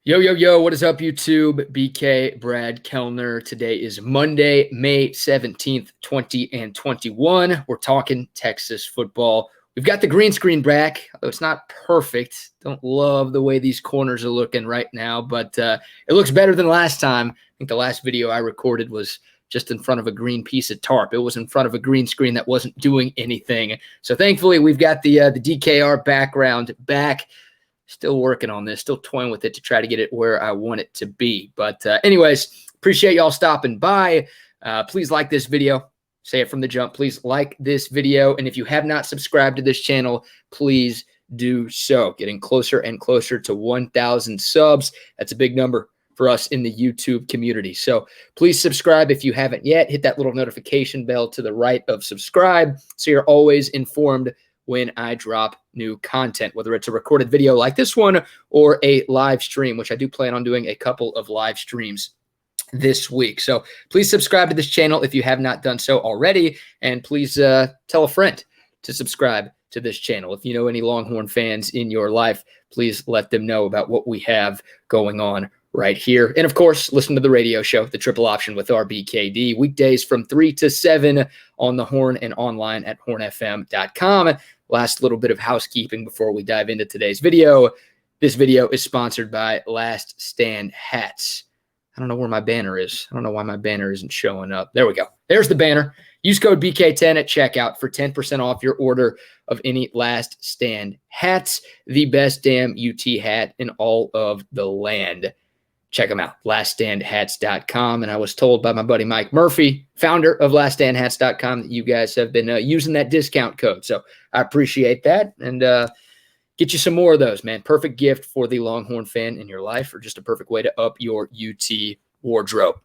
Yo, yo, yo, what is up, YouTube? BK Brad Kellner. Today is Monday, May 17th, 2021. We're talking Texas football. We've got the green screen back, although it's not perfect. Don't love the way these corners are looking right now, but it looks better than last time. I think the last video I recorded was just in front of a green piece of tarp. It was in front of a green screen that wasn't doing anything. So thankfully, we've got the DKR background back. Still working on this, still toying with it to try to get it where I want it to be. But anyways, appreciate y'all stopping by. Please like this video. Say it from the jump. Please like this video. And if you have not subscribed to this channel, please do so. Getting closer and closer to 1,000 subs. That's a big number for us in the YouTube community. So please subscribe if you haven't yet. Hit that little notification bell to the right of subscribe so you're always informed when I drop new content, whether it's a recorded video like this one or a live stream, which I do plan on doing a couple of live streams this week. So please subscribe to this channel if you have not done so already, and please tell a friend to subscribe to this channel. If you know any Longhorn fans in your life, please let them know about what we have going on right here. And of course, listen to the radio show, The Triple Option with RBKD, weekdays from 3 to 7 on the Horn and online at hornfm.com. Last little bit of housekeeping before we dive into today's video. This video is sponsored by Last Stand Hats. I don't know where my banner is. I don't know why my banner isn't showing up. There we go. There's the banner. Use code BK10 at checkout for 10% off your order of any Last Stand hats. The best damn UT hat in all of the land. Check them out, laststandhats.com. And I was told by my buddy Mike Murphy, founder of laststandhats.com, that you guys have been using that discount code. So I appreciate that. And get you some more of those, man. Perfect gift for the Longhorn fan in your life, or just a perfect way to up your UT wardrobe.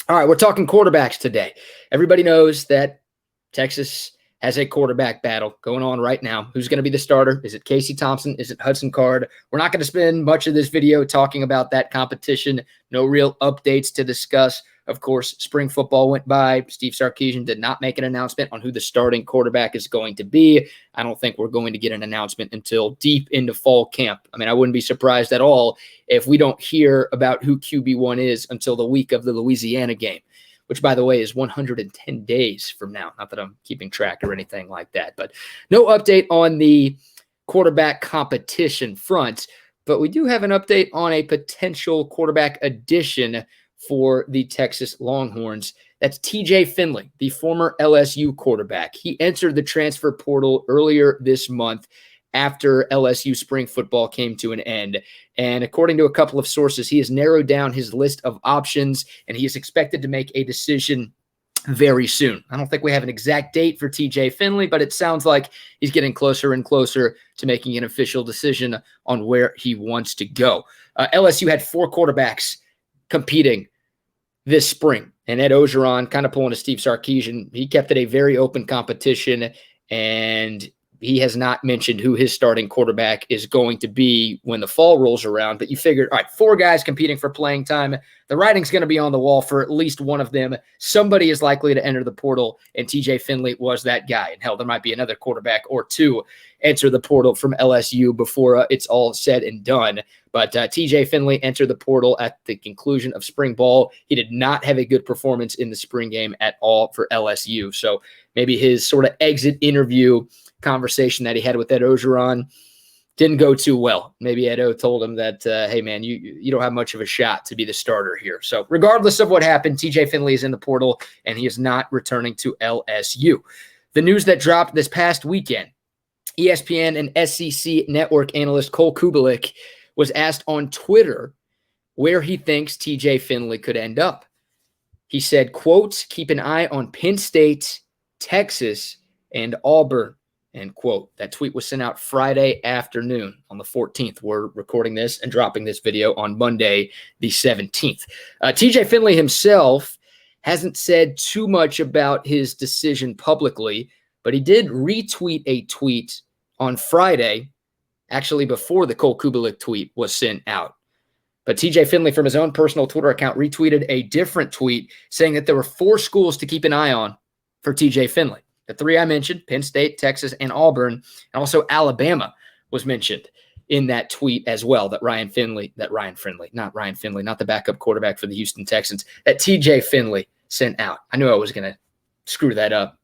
All right, we're talking quarterbacks today. Everybody knows that Texas has a quarterback battle going on right now. Who's going to be the starter? Is it Casey Thompson? Is it Hudson Card? We're not going to spend much of this video talking about that competition. No real updates to discuss. Of course, spring football went by. Steve Sarkisian did not make an announcement on who the starting quarterback is going to be. I don't think we're going to get an announcement until deep into fall camp. I mean, I wouldn't be surprised at all if we don't hear about who QB1 is until the week of the Louisiana game, which, by the way, is 110 days from now. Not that I'm keeping track or anything like that, but no update on the quarterback competition front. But we do have an update on a potential quarterback addition for the Texas Longhorns. That's TJ Finley, the former LSU quarterback. He entered the transfer portal earlier this month after LSU spring football came to an end. And according to a couple of sources, he has narrowed down his list of options, and he is expected to make a decision very soon. I don't think we have an exact date for TJ Finley, but it sounds like he's getting closer and closer to making an official decision on where he wants to go. LSU had 4 quarterbacks competing this spring, and Ed Ogeron, kind of pulling a Steve Sarkisian, he kept it a very open competition, and he has not mentioned who his starting quarterback is going to be when the fall rolls around. But you figured, all right, 4 guys competing for playing time. The writing's going to be on the wall for at least one of them. Somebody is likely to enter the portal, and TJ Finley was that guy. And hell, there might be another quarterback or 2 enter the portal from LSU before it's all said and done. But TJ Finley entered the portal at the conclusion of spring ball. He did not have a good performance in the spring game at all for LSU. So maybe his sort of exit interview conversation that he had with Ed Ogeron didn't go too well. Maybe Edo told him that, hey, man, you don't have much of a shot to be the starter here. So regardless of what happened, TJ Finley is in the portal, and he is not returning to LSU. The news that dropped this past weekend, ESPN and SEC network analyst Cole Kubelik was asked on Twitter where he thinks TJ Finley could end up. He said, quote, keep an eye on Penn State, Texas, and Auburn, end quote. That tweet was sent out Friday afternoon on the 14th. We're recording this and dropping this video on Monday, the 17th. TJ Finley himself hasn't said too much about his decision publicly, but he did retweet a tweet on Friday, actually before the Cole Kubelik tweet was sent out. But TJ Finley, from his own personal Twitter account, retweeted a different tweet saying that there were 4 schools to keep an eye on for TJ Finley. The 3 I mentioned, Penn State, Texas, and Auburn, and also Alabama was mentioned in that tweet as well that not the backup quarterback for the Houston Texans, that TJ Finley sent out. I knew I was going to screw that up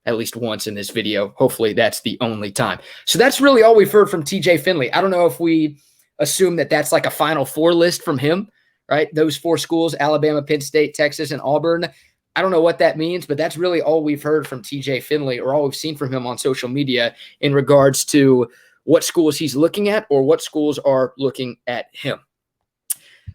at least once in this video. Hopefully that's the only time. So that's really all we've heard from TJ Finley. I don't know if we assume that that's like a Final Four list from him, right? Those 4 schools, Alabama, Penn State, Texas, and Auburn. I don't know what that means, but that's really all we've heard from TJ Finley, or all we've seen from him on social media in regards to what schools he's looking at or what schools are looking at him.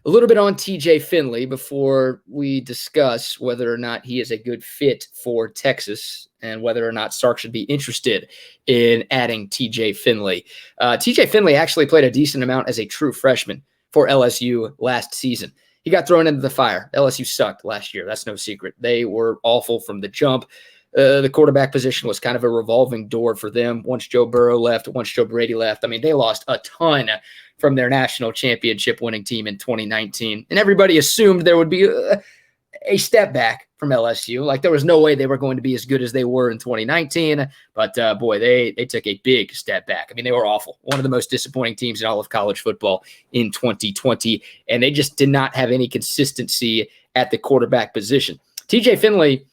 A little bit on TJ Finley before we discuss whether or not he is a good fit for Texas and whether or not Sark should be interested in adding TJ Finley. TJ Finley actually played a decent amount as a true freshman for LSU last season. He got thrown into the fire. LSU sucked last year. That's no secret. They were awful from the jump. The quarterback position was kind of a revolving door for them. Once Joe Burrow left, once Joe Brady left, I mean, they lost a ton from their national championship winning team in 2019. And everybody assumed there would be a step back from LSU. Like, there was no way they were going to be as good as they were in 2019. But, boy, they took a big step back. I mean, they were awful. One of the most disappointing teams in all of college football in 2020. And they just did not have any consistency at the quarterback position. TJ Finley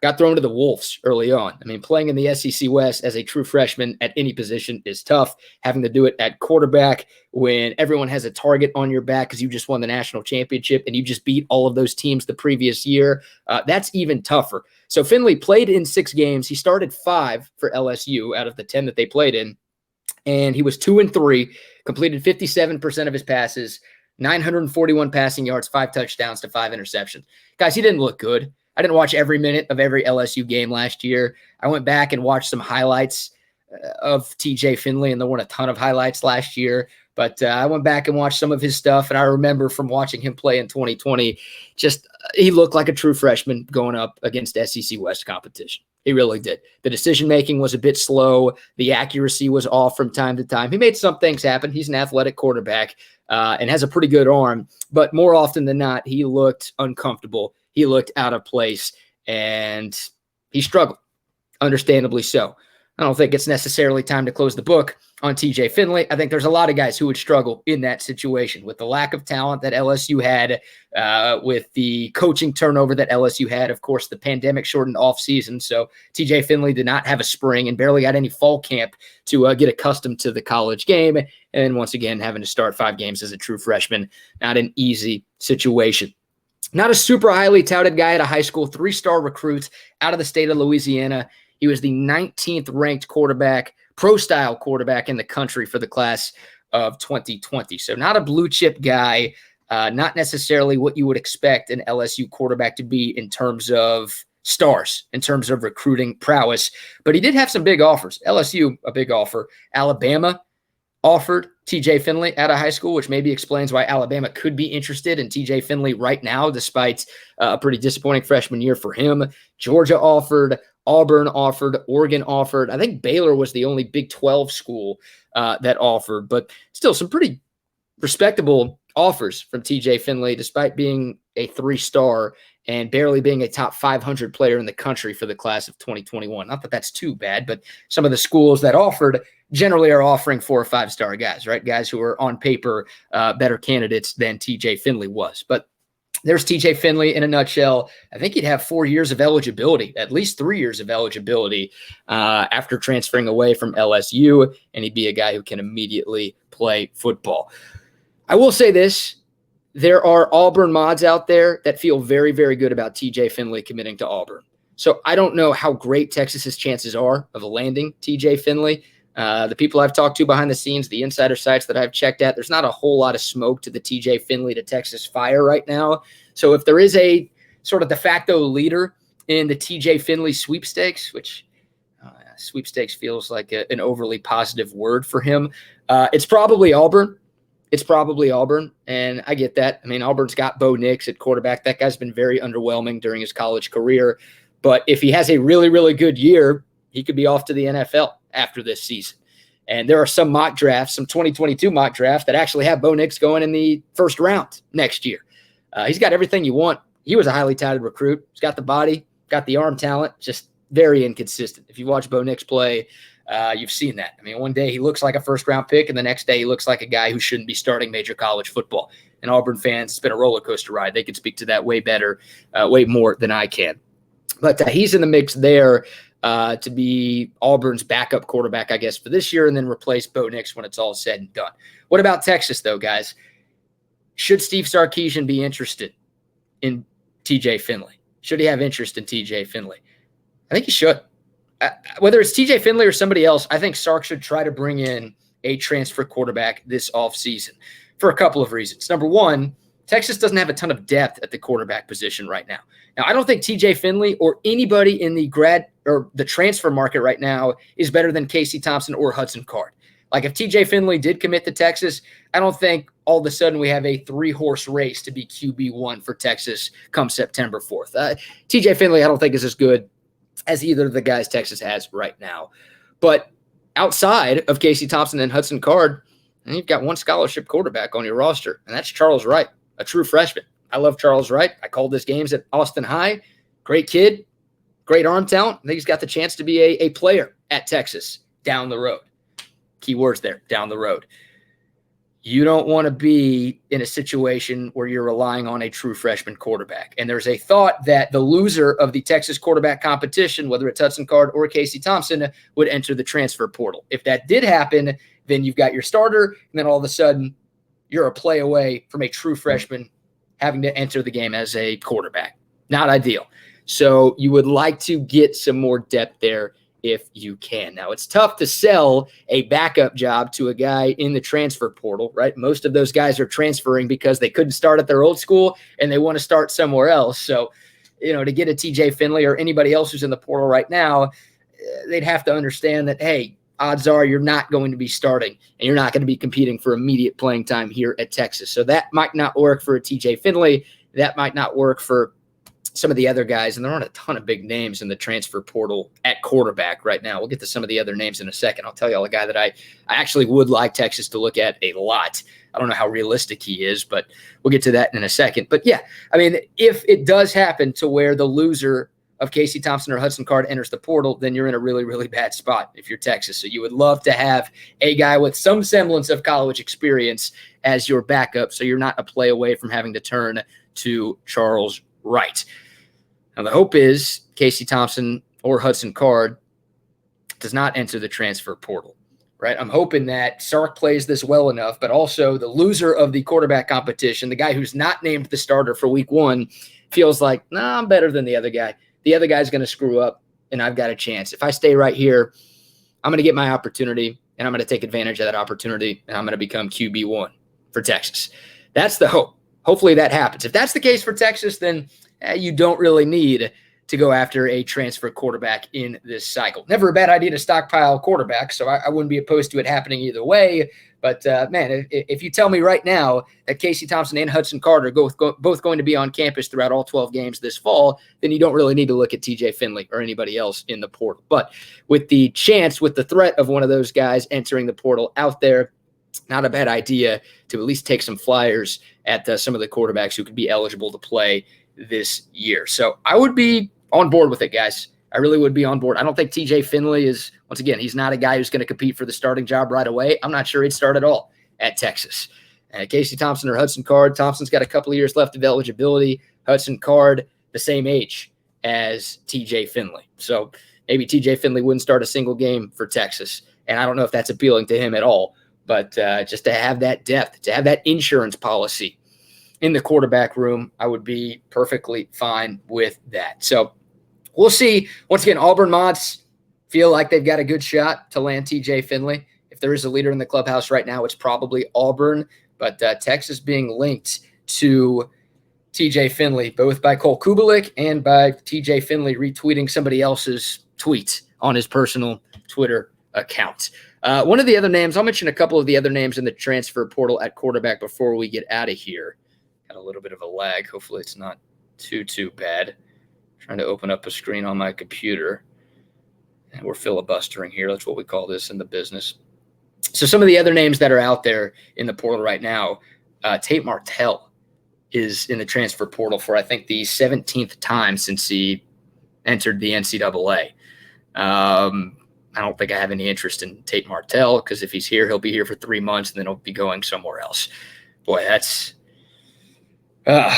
got thrown to the Wolves early on. I mean, playing in the SEC West as a true freshman at any position is tough. Having to do it at quarterback when everyone has a target on your back because you just won the national championship and you just beat all of those teams the previous year, that's even tougher. So Finley played in 6 games. He started 5 for LSU out of the 10 that they played in, and he was 2-3, completed 57% of his passes, 941 passing yards, 5 touchdowns to 5 interceptions. Guys, he didn't look good. I didn't watch every minute of every LSU game last year. I went back and watched some highlights of TJ Finley, and there weren't a ton of highlights last year. But I went back and watched some of his stuff, and I remember from watching him play in 2020, just he looked like a true freshman going up against SEC West competition. He really did. The decision-making was a bit slow. The accuracy was off from time to time. He made some things happen. He's an athletic quarterback and has a pretty good arm. But more often than not, he looked uncomfortable. He looked out of place, and he struggled, understandably so. I don't think it's necessarily time to close the book on TJ Finley. I think there's a lot of guys who would struggle in that situation with the lack of talent that LSU had, with the coaching turnover that LSU had, of course, the pandemic-shortened offseason. So TJ Finley did not have a spring and barely got any fall camp to get accustomed to the college game. And once again, having to start 5 games as a true freshman, not an easy situation. Not a super highly touted guy at a high school, 3-star recruit out of the state of Louisiana. He was the 19th ranked quarterback, pro-style quarterback in the country for the class of 2020. So not a blue chip guy, not necessarily what you would expect an LSU quarterback to be in terms of stars, in terms of recruiting prowess. But he did have some big offers. LSU, a big offer. Alabama offered TJ Finley out of high school, which maybe explains why Alabama could be interested in TJ Finley right now, despite a pretty disappointing freshman year for him. Georgia offered, Auburn offered, Oregon offered. I think Baylor was the only Big 12 school that offered, but still some pretty respectable offers from TJ Finley, despite being a 3-star and barely being a top 500 player in the country for the class of 2021. Not that that's too bad, but some of the schools that offered generally are offering 4 or 5-star guys, right? Guys who are on paper better candidates than TJ Finley was. But there's TJ Finley in a nutshell. I think he'd have 4 years of eligibility, at least 3 years of eligibility after transferring away from LSU, and he'd be a guy who can immediately play football. I will say this. There are Auburn mods out there that feel very, very good about TJ Finley committing to Auburn. So I don't know how great Texas's chances are of landing TJ Finley. The people I've talked to behind the scenes, the insider sites that I've checked at, there's not a whole lot of smoke to the TJ Finley to Texas fire right now. So if there is a sort of de facto leader in the TJ Finley sweepstakes, which sweepstakes feels like an overly positive word for him, it's probably Auburn. It's probably Auburn, and I get that. I mean, Auburn's got Bo Nix at quarterback. That guy's been very underwhelming during his college career. But if he has a really, really good year, he could be off to the NFL after this season. And there are some mock drafts, some 2022 mock drafts that actually have Bo Nix going in the first round next year. He's got everything you want. He was a highly touted recruit. He's got the body, got the arm talent, just very inconsistent. If you watch Bo Nix play, You've seen that. I mean, one day he looks like a first-round pick, and the next day he looks like a guy who shouldn't be starting major college football. And Auburn fans, it's been a roller coaster ride. They can speak to that way better, way more than I can. But he's in the mix there to be Auburn's backup quarterback, I guess, for this year, and then replace Bo Nix when it's all said and done. What about Texas, though, guys? Should Steve Sarkisian be interested in TJ Finley? Should he have interest in TJ Finley? I think he should. Whether it's TJ Finley or somebody else, I think Sark should try to bring in a transfer quarterback this offseason for a couple of reasons. Number one, Texas doesn't have a ton of depth at the quarterback position right now. Now, I don't think TJ Finley or anybody in the grad or the transfer market right now is better than Casey Thompson or Hudson Card. Like, if TJ Finley did commit to Texas, I don't think all of a sudden we have a 3-horse race to be QB1 for Texas come September 4th. TJ Finley, I don't think, is as good as either of the guys Texas has right now. But outside of Casey Thompson and Hudson Card, you've got one scholarship quarterback on your roster, and that's Charles Wright, a true freshman. I love Charles Wright. I called his games at Austin High. Great kid, great arm talent. I think he's got the chance to be a player at Texas down the road. Key words there, down the road. You don't want to be in a situation where you're relying on a true freshman quarterback. And there's a thought that the loser of the Texas quarterback competition, whether it's Hudson Card or Casey Thompson, would enter the transfer portal. If that did happen, then you've got your starter, and then all of a sudden you're a play away from a true freshman having to enter the game as a quarterback. Not ideal. So you would like to get some more depth there if you can. Now, it's tough to sell a backup job to a guy in the transfer portal, right? Most of those guys are transferring because they couldn't start at their old school and they want to start somewhere else. So, to get a TJ Finley or anybody else who's in the portal right now, they'd have to understand that, hey, odds are you're not going to be starting and you're not going to be competing for immediate playing time here at Texas. So that might not work for a TJ Finley. That might not work for some of the other guys, and there aren't a ton of big names in the transfer portal at quarterback right now. We'll get to some of the other names in a second. I'll tell you all a guy that I actually would like Texas to look at a lot. I don't know how realistic he is, but we'll get to that in a second. But yeah, I mean, if it does happen to where the loser of Casey Thompson or Hudson Card enters the portal, then you're in a really, really bad spot if you're Texas. So you would love to have a guy with some semblance of college experience as your backup, so you're not a play away from having to turn to Charles Wright. Now, the hope is Casey Thompson or Hudson Card does not enter the transfer portal, right? I'm hoping that Sark plays this well enough, but also the loser of the quarterback competition, the guy who's not named the starter for week 1, feels like, I'm better than the other guy. The other guy's going to screw up, and I've got a chance. If I stay right here, I'm going to get my opportunity, and I'm going to take advantage of that opportunity, and I'm going to become QB1 for Texas. That's the hope. Hopefully that happens. If that's the case for Texas, then you don't really need to go after a transfer quarterback in this cycle. Never a bad idea to stockpile quarterbacks, so I wouldn't be opposed to it happening either way. But, man, if you tell me right now that Casey Thompson and Hudson Card are both going to be on campus throughout all 12 games this fall, then you don't really need to look at TJ Finley or anybody else in the portal. But with the threat of one of those guys entering the portal out there, not a bad idea to at least take some flyers at some of the quarterbacks who could be eligible to play this year. So I would be on board with it, guys. I really would be on board. I don't think TJ Finley is, once again, he's not a guy who's going to compete for the starting job right away. I'm not sure he'd start at all at Texas. Casey Thompson or Hudson Card, Thompson's got a couple of years left of eligibility. Hudson Card, the same age as TJ Finley. So maybe TJ Finley wouldn't start a single game for Texas. And I don't know if that's appealing to him at all. But just to have that depth, to have that insurance policy in the quarterback room, I would be perfectly fine with that. So we'll see. Once again, Auburn Mods feel like they've got a good shot to land TJ Finley. If there is a leader in the clubhouse right now, it's probably Auburn. But Texas being linked to TJ Finley, both by Cole Kubalik and by TJ Finley retweeting somebody else's tweet on his personal Twitter account. One of the other names, I'll mention a couple of the other names in the transfer portal at quarterback before we get out of here. Got a little bit of a lag. Hopefully it's not too bad. Trying to open up a screen on my computer. And we're filibustering here. That's what we call this in the business. So some of the other names that are out there in the portal right now, Tate Martell is in the transfer portal for, I think, the 17th time since he entered the NCAA. I I don't think I have any interest in Tate Martell because if he's here, he'll be here for 3 months and then he'll be going somewhere else. Boy, that's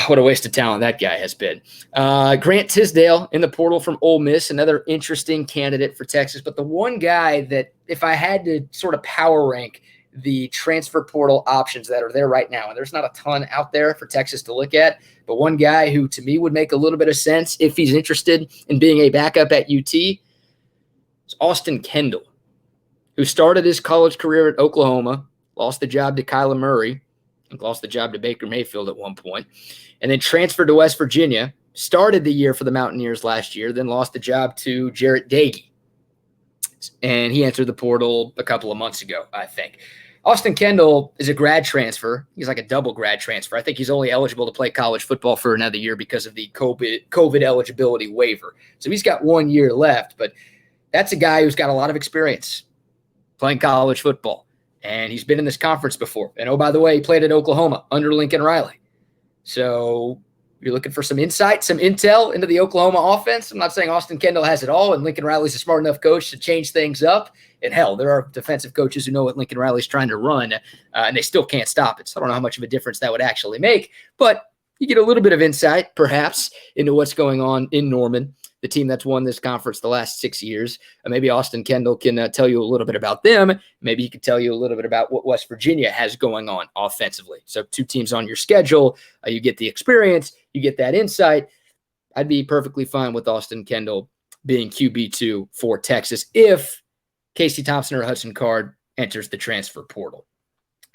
what a waste of talent that guy has been. Grant Tisdale in the portal from Ole Miss, another interesting candidate for Texas. But the one guy that if I had to sort of power rank the transfer portal options that are there right now, and there's not a ton out there for Texas to look at, but one guy who to me would make a little bit of sense if he's interested in being a backup at UT is Austin Kendall, who started his college career at Oklahoma, lost the job to Kyler Murray, and lost the job to Baker Mayfield at one point, and then transferred to West Virginia, started the year for the Mountaineers last year, then lost the job to Jarrett Doege. And he entered the portal a couple of months ago, I think. Austin Kendall is a grad transfer. He's like a double grad transfer. I think he's only eligible to play college football for another year because of the COVID eligibility waiver. So he's got 1 year left, but that's a guy who's got a lot of experience playing college football. And he's been in this conference before. And oh, by the way, he played at Oklahoma under Lincoln Riley. So you're looking for some insight, some intel into the Oklahoma offense. I'm not saying Austin Kendall has it all, and Lincoln Riley's a smart enough coach to change things up. And hell, there are defensive coaches who know what Lincoln Riley's trying to run, and they still can't stop it. So I don't know how much of a difference that would actually make. But you get a little bit of insight, perhaps, into what's going on in Norman, the team that's won this conference the last 6 years. Maybe Austin Kendall can tell you a little bit about them. Maybe he can tell you a little bit about what West Virginia has going on offensively. So 2 teams on your schedule. You get the experience. You get that insight. I'd be perfectly fine with Austin Kendall being QB2 for Texas if Casey Thompson or Hudson Card enters the transfer portal.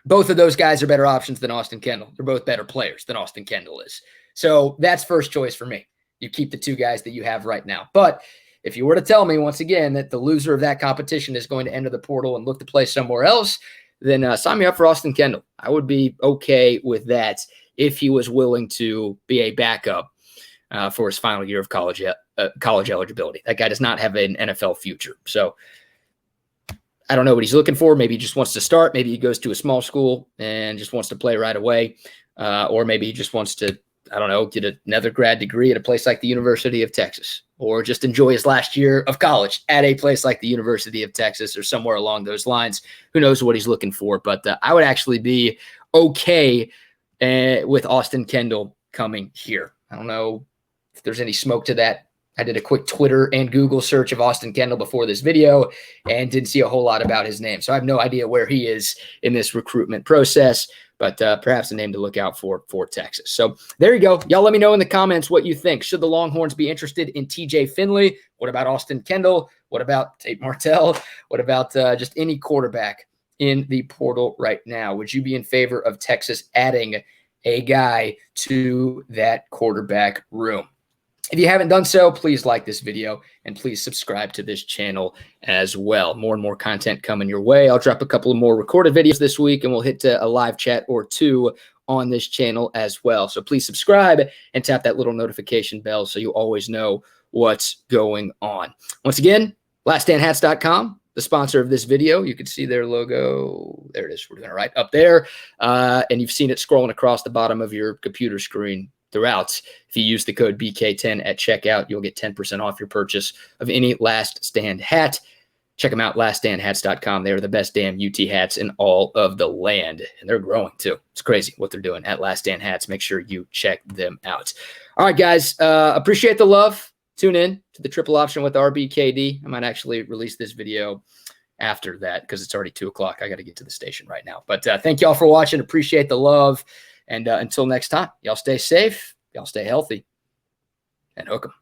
Both of those guys are better options than Austin Kendall. They're both better players than Austin Kendall is. So that's first choice for me. You keep the 2 guys that you have right now. But if you were to tell me once again that the loser of that competition is going to enter the portal and look to play somewhere else, then sign me up for Austin Kendall. I would be okay with that if he was willing to be a backup for his final year of college eligibility. That guy does not have an NFL future. So I don't know what he's looking for. Maybe he just wants to start. Maybe he goes to a small school and just wants to play right away. Or maybe he just wants to, I don't know, get another grad degree at a place like the University of Texas, or just enjoy his last year of college at a place like the University of Texas or somewhere along those lines. Who knows what he's looking for? But I would actually be okay with Austin Kendall coming here. I don't know if there's any smoke to that. I did a quick Twitter and Google search of Austin Kendall before this video and didn't see a whole lot about his name. So I have no idea where he is in this recruitment process, but perhaps a name to look out for Texas. So there you go. Y'all let me know in the comments what you think. Should the Longhorns be interested in TJ Finley? What about Austin Kendall? What about Tate Martell? What about just any quarterback in the portal right now? Would you be in favor of Texas adding a guy to that quarterback room? If you haven't done so, please like this video and please subscribe to this channel as well. More and more content coming your way. I'll drop a couple of more recorded videos this week and we'll hit a live chat or 2 on this channel as well. So please subscribe and tap that little notification bell so you always know what's going on. Once again, laststandhats.com, the sponsor of this video. You can see their logo. There it is. We're doing it right up there. And you've seen it scrolling across the bottom of your computer screen throughout. If you use the code BK10 at checkout, you'll get 10% off your purchase of any Last Stand hat. Check them out, laststandhats.com. They're the best damn UT hats in all of the land, and they're growing too. It's crazy what they're doing at Last Stand Hats. Make sure you check them out. All right, guys, appreciate the love. Tune in to the triple option with RBKD. I might actually release this video after that because it's already 2 o'clock. I got to get to the station right now. But thank y'all for watching. Appreciate the love. And until next time, y'all stay safe, y'all stay healthy, and hook 'em.